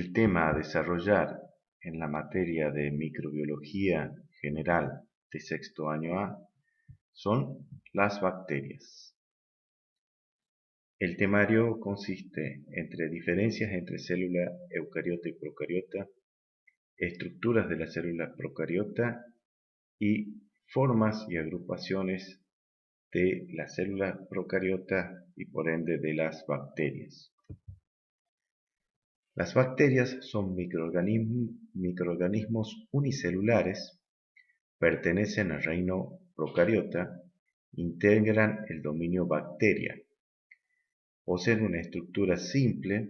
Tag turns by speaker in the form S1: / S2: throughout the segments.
S1: El tema a desarrollar en la materia de microbiología general de sexto año A son las bacterias. El temario consiste entre diferencias entre célula eucariota y procariota, estructuras de la célula procariota y formas y agrupaciones de la célula procariota y por ende de las bacterias. Las bacterias son microorganismos unicelulares, pertenecen al reino procariota, integran el dominio bacteria, poseen una estructura simple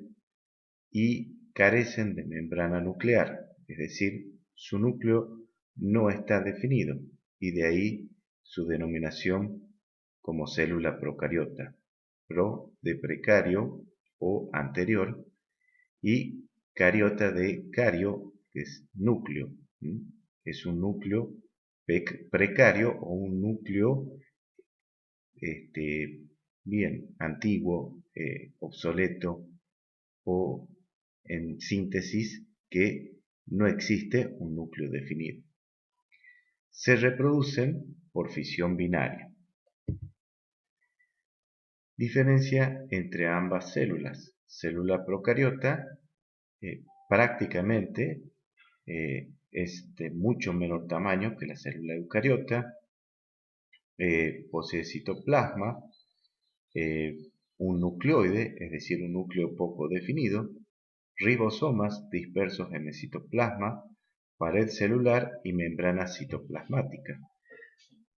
S1: y carecen de membrana nuclear, es decir, su núcleo no está definido y de ahí su denominación como célula procariota, pro de precario o anterior, y cariota de cario, que es núcleo. Es un núcleo precario o un núcleo bien antiguo, obsoleto o en síntesis que no existe un núcleo definido. Se reproducen por fisión binaria. Diferencia entre ambas células. Célula procariota prácticamente es de mucho menor tamaño que la célula eucariota, posee citoplasma, un nucleoide, es decir, un núcleo poco definido, ribosomas dispersos en el citoplasma, pared celular y membrana citoplasmática.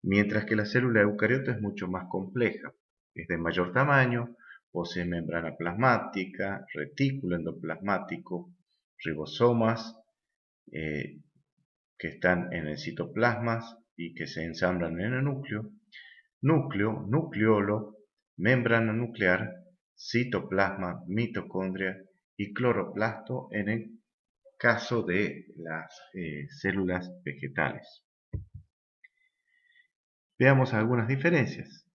S1: Mientras que la célula eucariota es mucho más compleja, es de mayor tamaño, posee membrana plasmática, retículo endoplasmático, ribosomas que están en el citoplasma y que se ensamblan en el núcleo, nucleolo, membrana nuclear, citoplasma, mitocondria y cloroplasto en el caso de las células vegetales. Veamos algunas diferencias.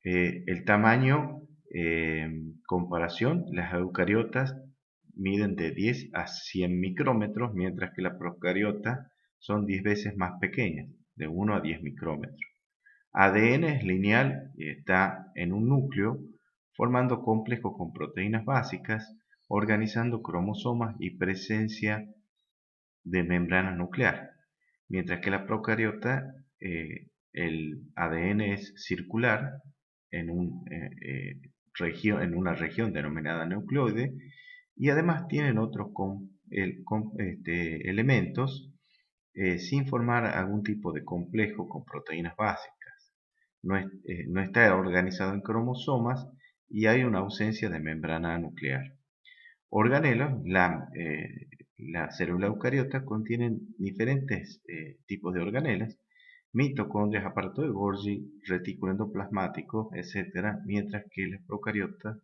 S1: El tamaño, comparación, las eucariotas miden de 10 a 100 micrómetros, mientras que las procariotas son 10 veces más pequeñas, de 1 a 10 micrómetros. ADN es lineal y está en un núcleo, formando complejos con proteínas básicas, organizando cromosomas y presencia de membrana nuclear, mientras que la procariota, el ADN es circular en una región denominada nucleoide y además tienen otros elementos sin formar algún tipo de complejo con proteínas básicas. No está organizado en cromosomas y hay una ausencia de membrana nuclear. Organelos, la célula eucariota contienen diferentes tipos de organelas, mitocondrias, aparato de Golgi, retículo endoplasmático, etc., mientras que las procariotas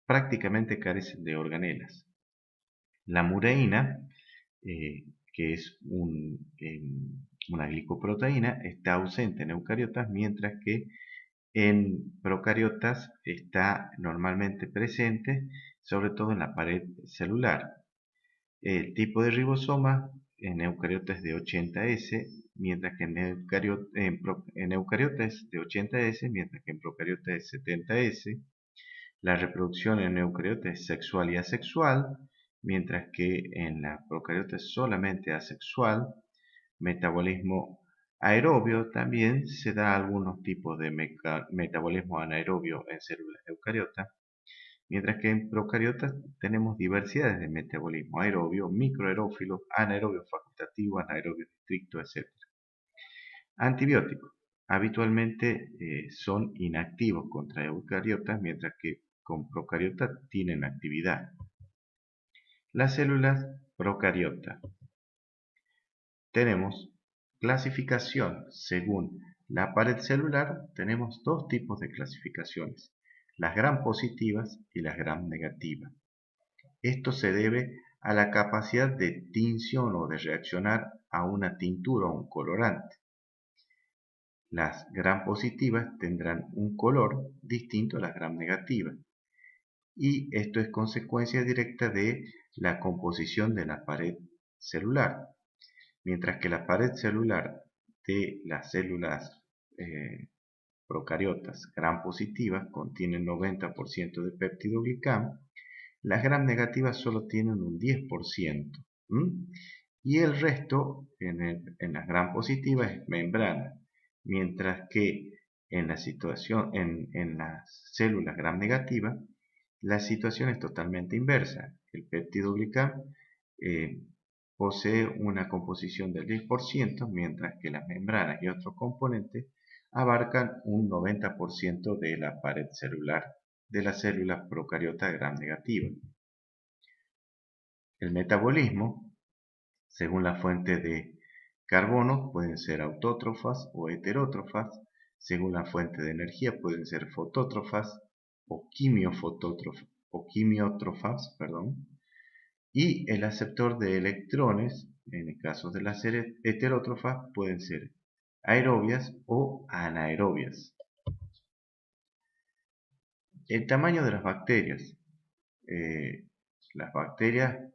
S1: prácticamente carecen de organelas. La mureína, que es una glicoproteína, está ausente en eucariotas, mientras que en procariotas está normalmente presente, sobre todo en la pared celular. El tipo de ribosoma en eucariotas es de 80S, mientras que en eucariotas es de 80S, mientras que en procariotas es 70S. La reproducción en eucariotas es sexual y asexual, mientras que en la procariota es solamente asexual. Metabolismo aerobio, también se da algunos tipos de metabolismo anaerobio en células eucariotas, mientras que en procariotas tenemos diversidades de metabolismo aerobio, microaerófilo, anaerobio facultativo, anaerobio estricto, etc. Antibióticos. Habitualmente son inactivos contra eucariotas, mientras que con procariotas tienen actividad. Las células procariota. Tenemos clasificación según la pared celular. Tenemos dos tipos de clasificaciones, las gram positivas y las gram negativas. Esto se debe a la capacidad de tinción o de reaccionar a una tintura o un colorante. Las gram positivas tendrán un color distinto a las gram negativas, y esto es consecuencia directa de la composición de la pared celular, mientras que la pared celular de las células procariotas gram positivas contiene 90% de peptidoglicán, las gram negativas solo tienen un 10%, y el resto en las gram positivas es membrana, mientras que en las células gram negativas la situación es totalmente inversa. El peptidoglicán eh, posee una composición del 10%, mientras que las membranas y otros componentes abarcan un 90% de la pared celular de las células procariotas gram negativas. El metabolismo, según la fuente de carbono, pueden ser autótrofas o heterótrofas. Según la fuente de energía, pueden ser fotótrofas o quimiótrofas, y el aceptor de electrones, en el caso de las heterótrofas, pueden ser aerobias o anaerobias. El tamaño de las bacterias. Las bacterias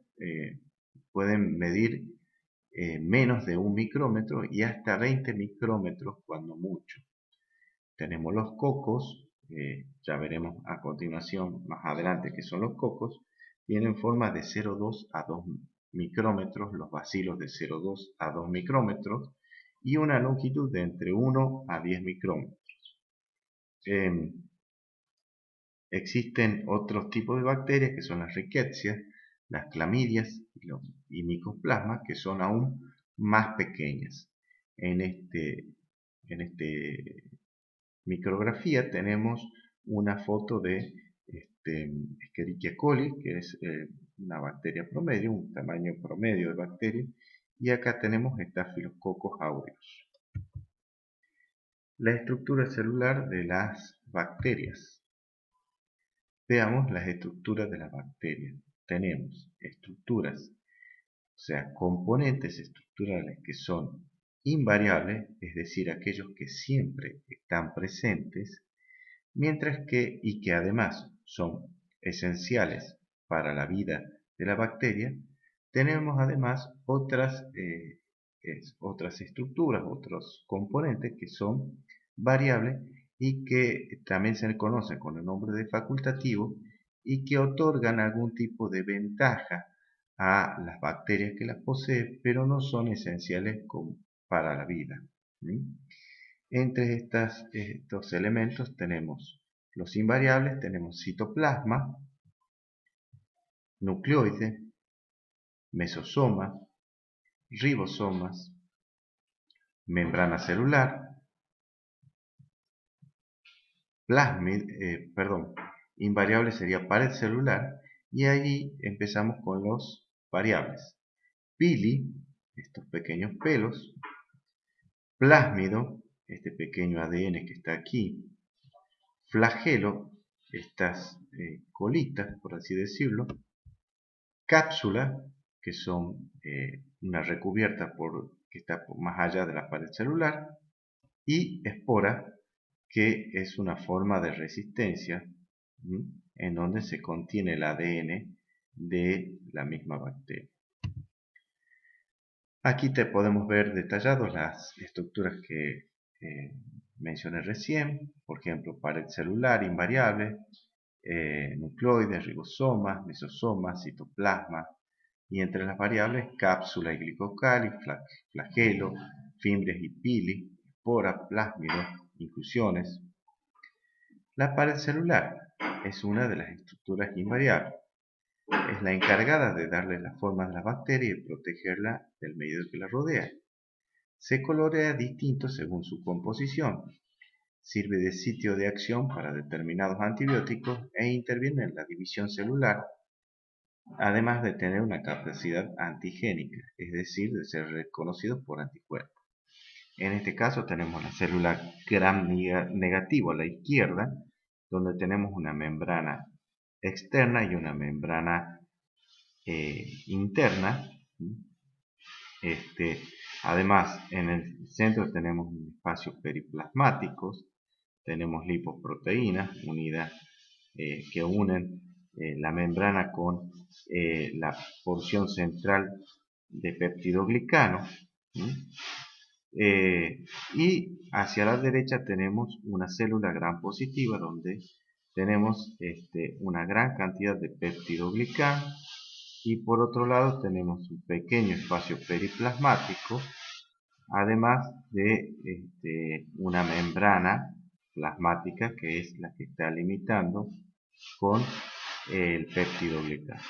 S1: pueden medir menos de 1 micrómetro y hasta 20 micrómetros cuando mucho. Tenemos los cocos, ya veremos a continuación, más adelante, que son los cocos. Tienen forma de 0,2 a 2 micrómetros, los bacilos de 0,2 a 2 micrómetros y una longitud de entre 1 a 10 micrómetros. Existen otros tipos de bacterias que son las rickettsia, las clamidias y micoplasma, que son aún más pequeñas. En este micrografía tenemos una foto de Escherichia coli, que es una bacteria promedio, un tamaño promedio de bacteria, y acá tenemos Staphylococcus aureus. La estructura celular de las bacterias. Veamos las estructuras de las bacterias. Tenemos estructuras, o sea, componentes estructurales que son invariables, es decir, aquellos que siempre están presentes, y que además son esenciales para la vida de la bacteria. Tenemos además otras estructuras, otros componentes que son variables y que también se conocen con el nombre de facultativo y que otorgan algún tipo de ventaja a las bacterias que las poseen, pero no son esenciales para la vida. Entre estos elementos tenemos los invariables, tenemos citoplasma, nucleoide, mesosoma, ribosomas, membrana celular, invariable sería pared celular, y allí empezamos con los variables. Pili, estos pequeños pelos, plásmido, este pequeño ADN que está aquí, flagelo, estas colitas, por así decirlo, cápsula, que son una recubierta que está más allá de la pared celular, y espora, que es una forma de resistencia en donde se contiene el ADN de la misma bacteria. Aquí te podemos ver detallados las estructuras que mencioné recién, por ejemplo, pared celular invariable, nucleoides, ribosomas, mesosomas, citoplasma, y entre las variables cápsula y glicocali, flagelo, fimbres y pili, espora, plásmido, inclusiones. La pared celular es una de las estructuras invariables. Es la encargada de darle la forma a la bacteria y protegerla del medio que la rodea. Se colorea distinto según su composición. Sirve de sitio de acción para determinados antibióticos e interviene en la división celular, además de tener una capacidad antigénica, es decir, de ser reconocidos por anticuerpos. En este caso tenemos la célula gram negativo a la izquierda, donde tenemos una membrana externa y una membrana interna. Además, en el centro tenemos espacios periplasmáticos, tenemos lipoproteínas unidas que unen la membrana con la porción central de peptidoglicano. Y hacia la derecha tenemos una célula gram positiva donde tenemos una gran cantidad de peptidoglicano, y por otro lado tenemos un pequeño espacio periplasmático, además de una membrana plasmática que es la que está limitando con el peptidoglicano.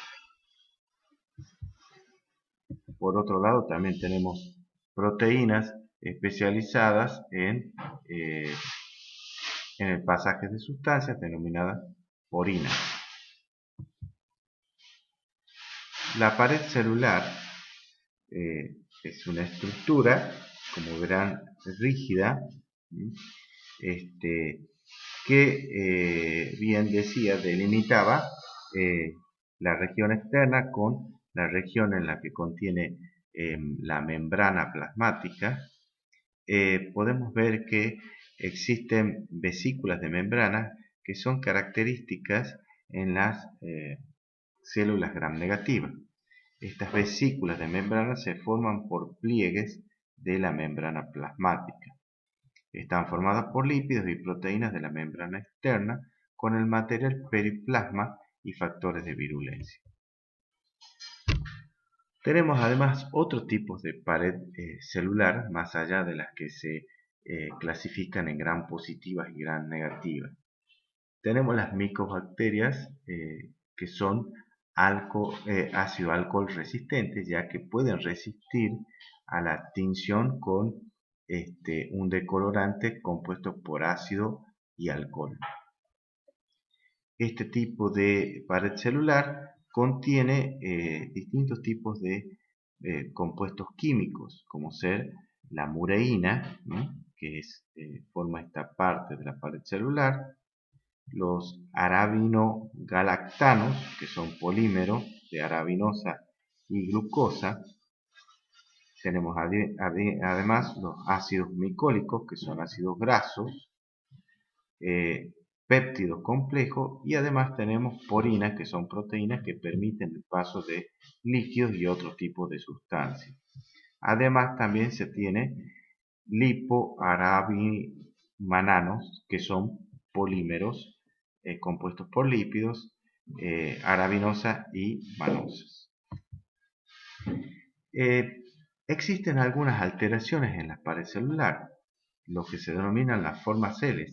S1: Por otro lado también tenemos proteínas especializadas en el pasaje de sustancias denominadas porinas. La pared celular es una estructura, como verán, rígida, que bien decía, delimitaba la región externa con la región en la que contiene la membrana plasmática. Podemos ver que existen vesículas de membrana que son características en las células gram negativas. Estas vesículas de membrana se forman por pliegues de la membrana plasmática. Están formadas por lípidos y proteínas de la membrana externa con el material periplasma y factores de virulencia. Tenemos además otros tipos de pared celular, más allá de las que se clasifican en gram positivas y gram negativas. Tenemos las micobacterias que son ácido alcohol resistentes, ya que pueden resistir a la tinción con un decolorante compuesto por ácido y alcohol. Este tipo de pared celular contiene distintos tipos de compuestos químicos, como ser la mureína, ¿no?, que forma esta parte de la pared celular, los arabinogalactanos, que son polímeros de arabinosa y glucosa. Tenemos además los ácidos micólicos, que son ácidos grasos, péptidos complejos, y además tenemos porinas, que son proteínas que permiten el paso de líquidos y otros tipos de sustancias. Además también se tiene lipoarabimananos, que son polímeros compuestos por lípidos, arabinosa y manosas. Existen algunas alteraciones en la pared celular, lo que se denominan las formas L.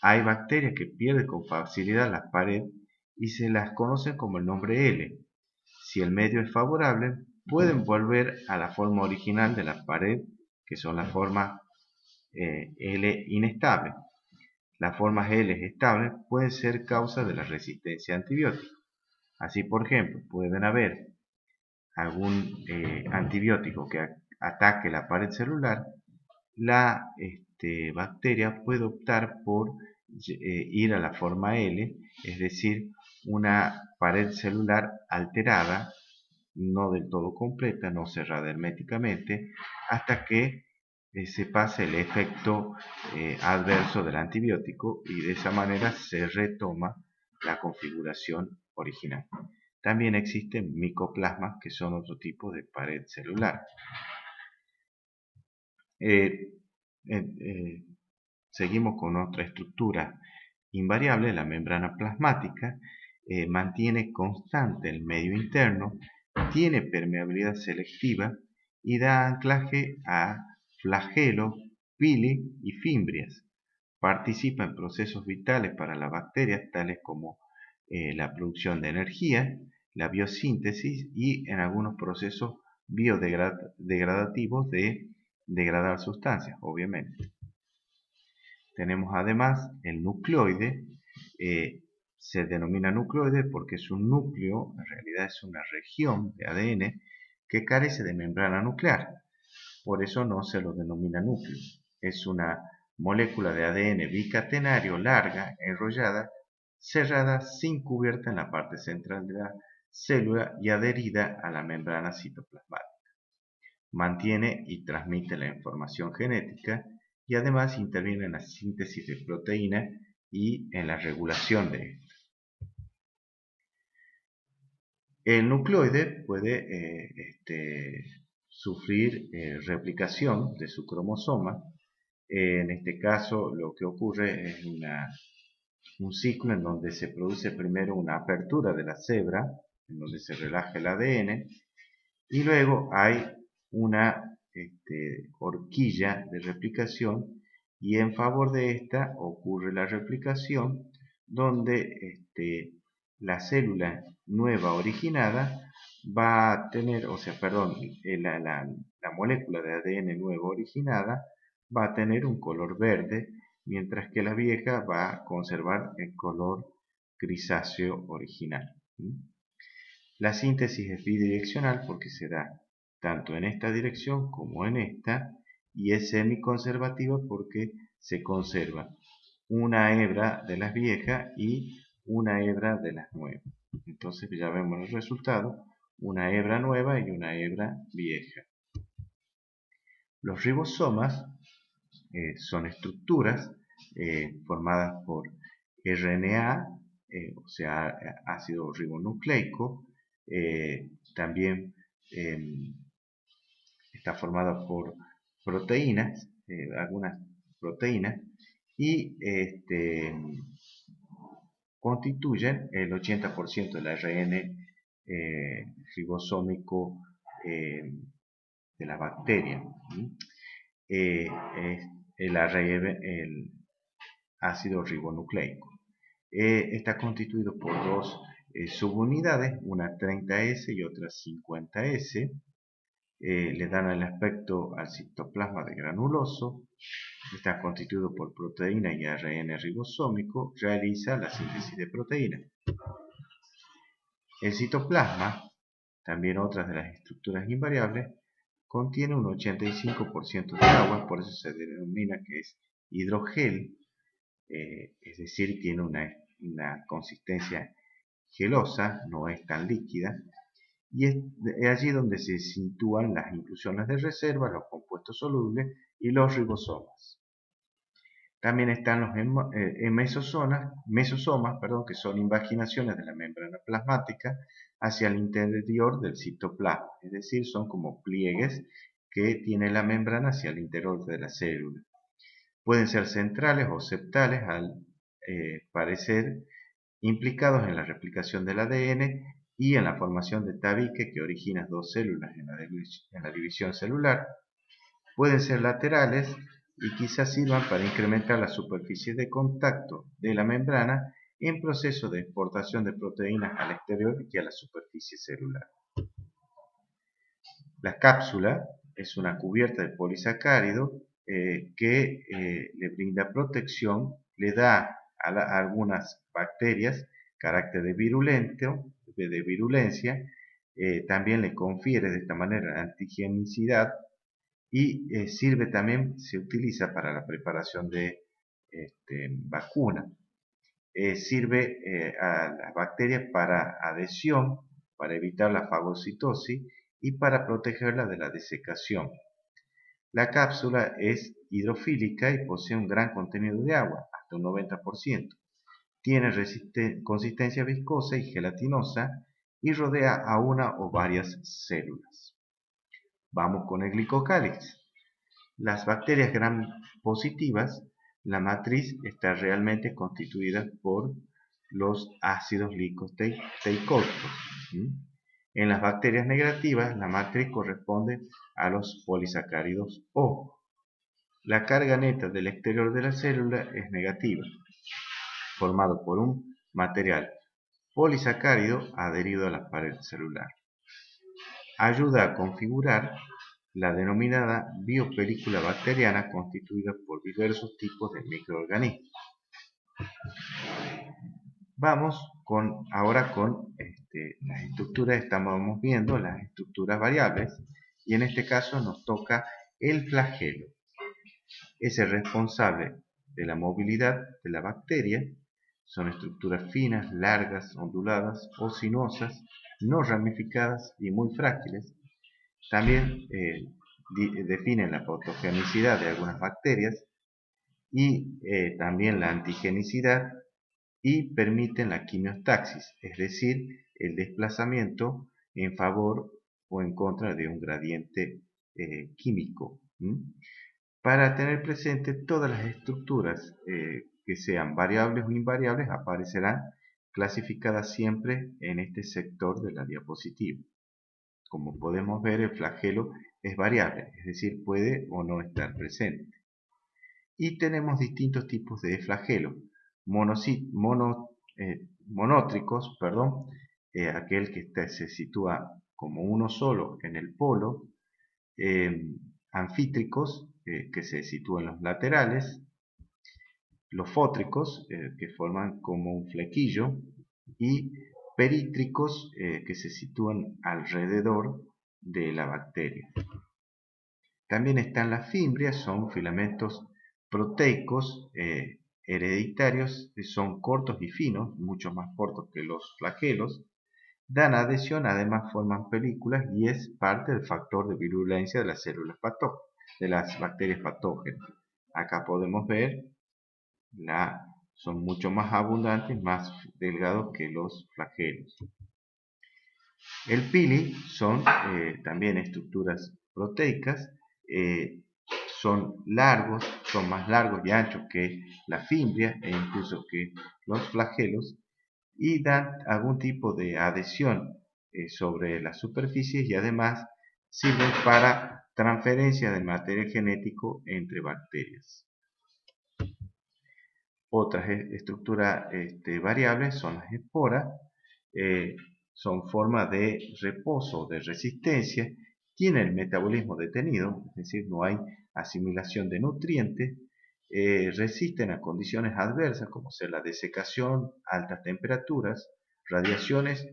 S1: Hay bacterias que pierden con facilidad la pared y se las conoce como el nombre L. Si el medio es favorable, pueden volver a la forma original de la pared, que son las formas L inestable. Las formas L estables pueden ser causa de la resistencia a antibióticos. Así, por ejemplo, pueden haber algún antibiótico que ataque la pared celular. La bacteria puede optar por ir a la forma L, es decir, una pared celular alterada, no del todo completa, no cerrada herméticamente, hasta que se pase el efecto adverso del antibiótico, y de esa manera se retoma la configuración original. También existen micoplasmas, que son otro tipo de pared celular. Seguimos con otra estructura invariable. La membrana plasmática mantiene constante el medio interno, tiene permeabilidad selectiva y da anclaje a flagelos, pili y fimbrias. Participa en procesos vitales para las bacterias, tales como la producción de energía, la biosíntesis y en algunos procesos biodegradativos de degradar sustancias, obviamente. Tenemos además el nucleoide. Se denomina nucleoide porque es un núcleo, en realidad es una región de ADN que carece de membrana nuclear. Por eso no se lo denomina núcleo. Es una molécula de ADN bicatenario larga, enrollada, cerrada, sin cubierta en la parte central de la célula y adherida a la membrana citoplasmática. Mantiene y transmite la información genética y además interviene en la síntesis de proteínas y en la regulación de esta. El nucleoide puede sufrir replicación de su cromosoma. En este caso, lo que ocurre es un ciclo en donde se produce primero una apertura de la cebra, en donde se relaja el ADN, y luego hay una horquilla de replicación, y en favor de esta ocurre la replicación, donde la célula nueva originada va a tener, o sea, perdón, la molécula de ADN nueva originada va a tener un color verde, mientras que la vieja va a conservar el color grisáceo original. La síntesis es bidireccional porque se da tanto en esta dirección como en esta, y es semiconservativa porque se conserva una hebra de las viejas y una hebra de las nuevas. Entonces ya vemos el resultado, una hebra nueva y una hebra vieja. Los ribosomas son estructuras formadas por RNA, o sea, ácido ribonucleico. También está formada por proteínas, algunas proteínas, y constituyen el 80% del ARN ribosómico de la bacteria. Es el ácido ribonucleico. Está constituido por dos subunidades, una 30S y otra 50S. Le dan el aspecto al citoplasma de granuloso. Está constituido por proteína y ARN ribosómico. Realiza la síntesis de proteínas. El citoplasma, también otras de las estructuras invariables, contiene un 85% de agua, por eso se denomina que es hidrogel, es decir, tiene una consistencia gelosa, no es tan líquida, y es allí donde se sitúan las inclusiones de reserva, los compuestos solubles y los ribosomas. También están los mesosomas, que son invaginaciones de la membrana plasmática hacia el interior del citoplasma, es decir, son como pliegues que tiene la membrana hacia el interior de la célula. Pueden ser centrales o septales, al parecer implicados en la replicación del ADN y en la formación de tabique que origina dos células en la división celular. Pueden ser laterales y quizás sirvan para incrementar la superficie de contacto de la membrana en proceso de exportación de proteínas al exterior y a la superficie celular. La cápsula es una cubierta de polisacárido que le brinda protección, le da a algunas bacterias carácter de virulencia, también le confiere de esta manera antigenicidad, y sirve también, se utiliza para la preparación de vacuna. Sirve a las bacterias para adhesión, para evitar la fagocitosis y para protegerla de la desecación. La cápsula es hidrofílica y posee un gran contenido de agua, hasta un 90%. Tiene consistencia viscosa y gelatinosa y rodea a una o varias células. Vamos con el glicocálix. Las bacterias gram positivas, la matriz está realmente constituida por los ácidos licoteicóticos. En las bacterias negativas, la matriz corresponde a los polisacáridos O. La carga neta del exterior de la célula es negativa, formado por un material polisacárido adherido a la pared celular. Ayuda a configurar la denominada biopelícula bacteriana, constituida por diversos tipos de microorganismos. Vamos ahora con las estructuras. Estamos viendo las estructuras variables y en este caso nos toca el flagelo. Es el responsable de la movilidad de la bacteria. Son estructuras finas, largas, onduladas o sinuosas, no ramificadas y muy frágiles. También definen la patogenicidad de algunas bacterias y también la antigenicidad, y permiten la quimiostaxis, es decir, el desplazamiento en favor o en contra de un gradiente químico. Para tener presente todas las estructuras que sean variables o invariables aparecerán clasificadas siempre en este sector de la diapositiva. Como podemos ver, el flagelo es variable, es decir, puede o no estar presente. Y tenemos distintos tipos de flagelo. Monótricos, aquel que se sitúa como uno solo en el polo. Anfítricos, que se sitúan en los laterales. Los fótricos, que forman como un flequillo. Y perítricos, que se sitúan alrededor de la bacteria. También están las fimbrias, son filamentos proteicos hereditarios, que son cortos y finos, mucho más cortos que los flagelos, dan adhesión, además forman películas y es parte del factor de virulencia de las células de las bacterias patógenas. Acá podemos ver, son mucho más abundantes, más delgados que los flagelos. El pili son también estructuras proteicas, son más largos y anchos que la fimbria e incluso que los flagelos y dan algún tipo de adhesión sobre las superficies y además sirven para transferencia de material genético entre bacterias. Otras estructuras variables son las esporas, son formas de reposo, de resistencia, tienen el metabolismo detenido, es decir, no hay asimilación de nutrientes, resisten a condiciones adversas como ser la desecación, altas temperaturas, radiaciones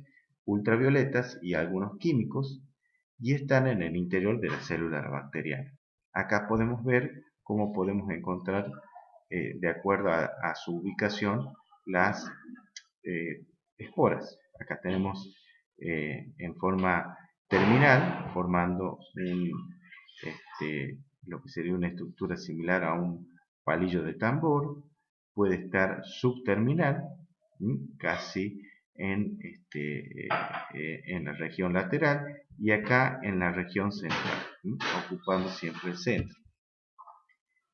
S1: ultravioletas y algunos químicos, y están en el interior de la célula bacteriana. Acá podemos ver cómo podemos encontrar, de acuerdo a su ubicación, las esporas. Acá tenemos en forma terminal, formando lo que sería una estructura similar a un palillo de tambor. Puede estar subterminal, casi en la región lateral, y acá en la región central, ocupando siempre el centro.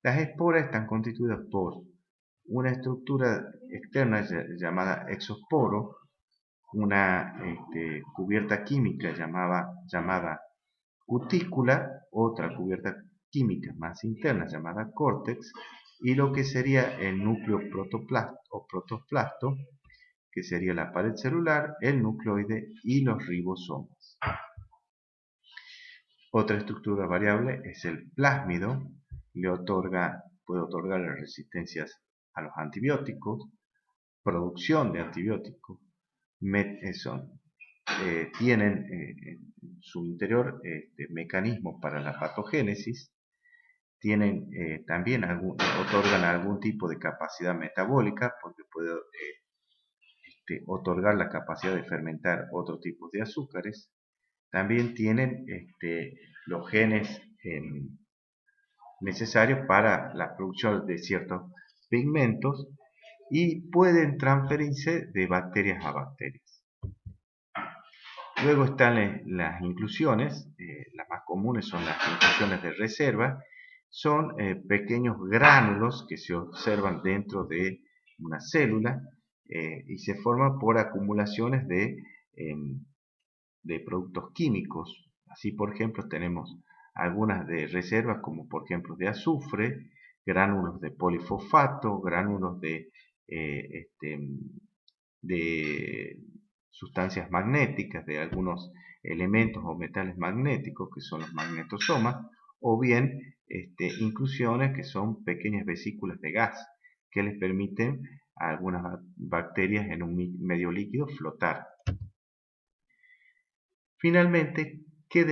S1: Las esporas están constituidas por una estructura externa llamada exosporo, una cubierta química llamada cutícula, otra cubierta química más interna llamada córtex, y lo que sería el núcleo protoplasto o protoplasto, que sería la pared celular, el nucleoide y los ribosomas. Otra estructura variable es el plásmido, puede otorgar resistencias a los antibióticos, producción de antibióticos, tienen en su interior mecanismos para la patogénesis, también otorgan algún tipo de capacidad metabólica, porque puede otorgar la capacidad de fermentar otro tipo de azúcares. También tienen los genes necesarios para la producción de ciertos pigmentos y pueden transferirse de bacterias a bacterias. Luego están las inclusiones, las más comunes son las inclusiones de reserva, son pequeños gránulos que se observan dentro de una célula y se forman por acumulaciones de productos químicos. Así, por ejemplo, tenemos algunas de reservas como por ejemplo de azufre, gránulos de polifosfato, gránulos de sustancias magnéticas, de algunos elementos o metales magnéticos que son los magnetosomas, o bien inclusiones que son pequeñas vesículas de gas que les permiten a algunas bacterias en un medio líquido flotar. Finalmente, ¿qué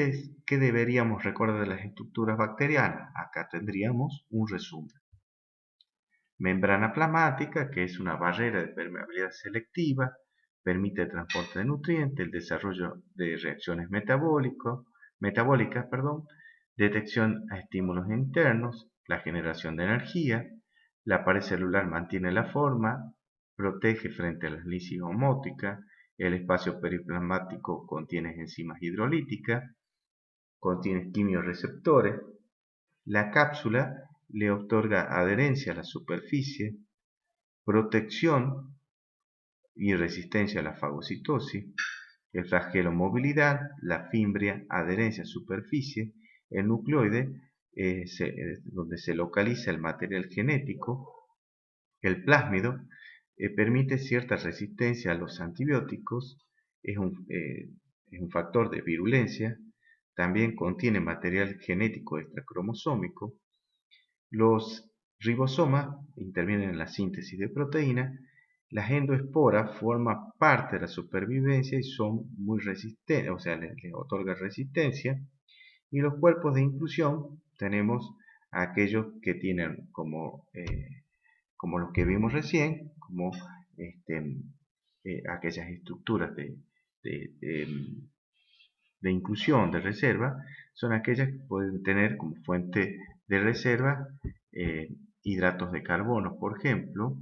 S1: deberíamos recordar de las estructuras bacterianas? Acá tendríamos un resumen. Membrana plasmática, que es una barrera de permeabilidad selectiva, permite el transporte de nutrientes, el desarrollo de reacciones metabólicas, detección a estímulos internos, la generación de energía, la pared celular mantiene la forma, protege frente a la lisis osmótica, El espacio periplasmático contiene enzimas hidrolíticas, contiene quimiorreceptores. La cápsula le otorga adherencia a la superficie, protección y resistencia a la fagocitosis, el flagelo movilidad, la fimbria, adherencia a superficie, el nucleoide, donde se localiza el material genético, el plásmido, permite cierta resistencia a los antibióticos, es un factor de virulencia, también contiene material genético extracromosómico. Los ribosomas intervienen en la síntesis de proteínas. Las endoesporas forman parte de la supervivencia y son muy resistentes, o sea, les otorga resistencia. Y los cuerpos de inclusión tenemos a aquellos que tienen como los que vimos recién, como aquellas estructuras de, de inclusión de reserva, son aquellas que pueden tener como fuente de reserva eh, hidratos de carbono, por ejemplo,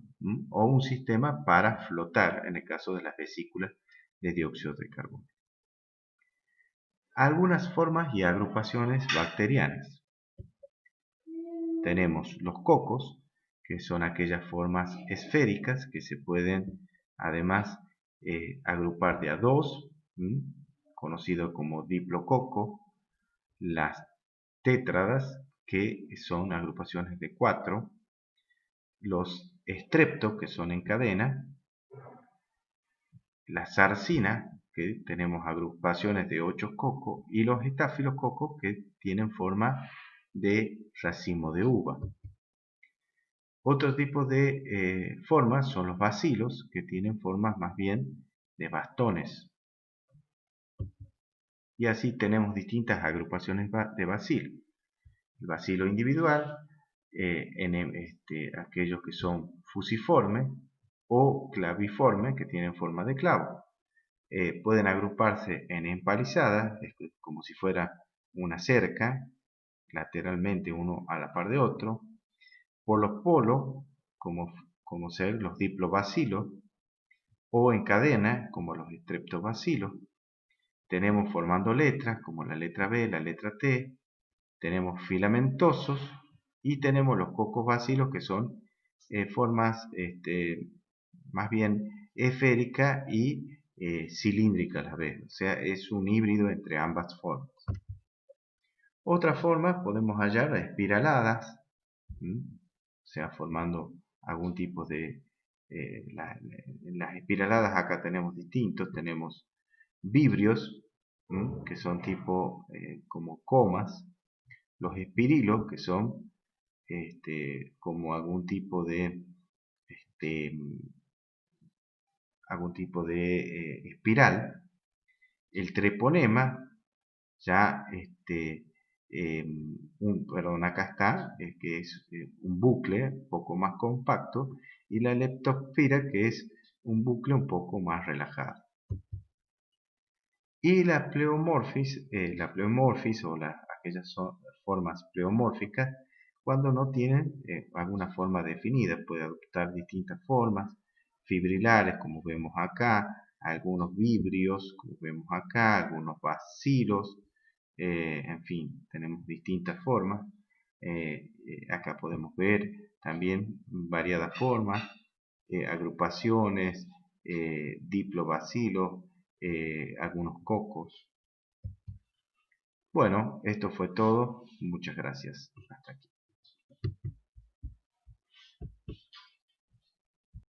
S1: o un sistema para flotar en el caso de las vesículas de dióxido de carbono. Algunas formas y agrupaciones bacterianas. Tenemos los cocos, que son aquellas formas esféricas que se pueden además agrupar de a dos, conocido como diplococo, las tétradas, que son agrupaciones de 4, los estreptos, que son en cadena, la zarcina, que tenemos agrupaciones de 8 cocos, y los estafilococos, que tienen forma de racimo de uva. Otro tipo de formas son los bacilos, que tienen formas más bien de bastones. Y así tenemos distintas agrupaciones de bacilo. El bacilo individual, aquellos que son fusiformes o claviformes, que tienen forma de clavo. Pueden agruparse en empalizadas, como si fuera una cerca, lateralmente uno a la par de otro. Por los polos, como ser los diplobacilos, o en cadena, como los streptobacilos. Tenemos formando letras, como la letra B, la letra T. Tenemos filamentosos y tenemos los cocos bacilos, que son formas más bien esférica y cilíndrica a la vez. O sea, es un híbrido entre ambas formas. Otras formas podemos hallar espiraladas, o sea, formando algún tipo de... las espiraladas acá tenemos distintos, tenemos vibrios, que son tipo como comas, los espirilos, que son como este, algún tipo de espiral, el treponema, ya perdón, acá está, que es un bucle un poco más compacto, y la leptospira, que es un bucle un poco más relajado. Y la pleomorfis o aquellas formas pleomórficas, cuando no tienen alguna forma definida, puede adoptar distintas formas, fibrilares, como vemos acá, algunos vibrios, como vemos acá, algunos bacilos, en fin, tenemos distintas formas. Acá podemos ver también variadas formas, agrupaciones, diplobacilos, algunos cocos. Bueno, esto fue todo. Muchas gracias.